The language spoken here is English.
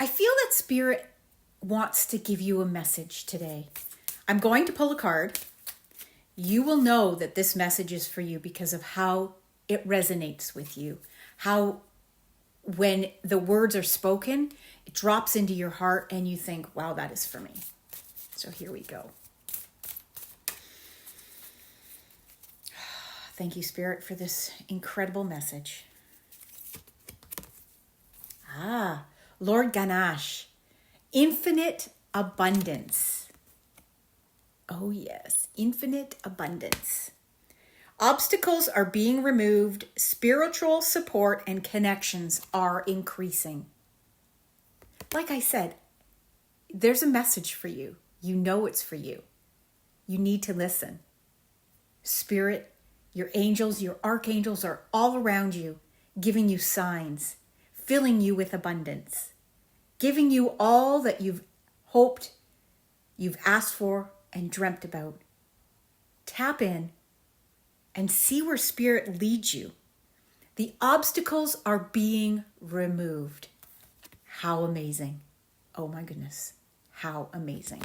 I feel that Spirit wants to give you a message today. I'm going to pull a card. You will know that this message is for you because of how it resonates with you. How when the words are spoken, it drops into your heart and you think, wow, that is for me. So here we go. Thank you, Spirit, for this incredible message. Lord Ganesh, infinite abundance. Oh yes, infinite abundance. Obstacles are being removed. Spiritual support and connections are increasing. Like I said, there's a message for you. You know it's for you. You need to listen. Spirit, your angels, your archangels are all around you, giving you signs, filling you with abundance, giving you all that you've hoped, you've asked for, and dreamt about. Tap in and see where Spirit leads you. The obstacles are being removed. How amazing. Oh my goodness. How amazing.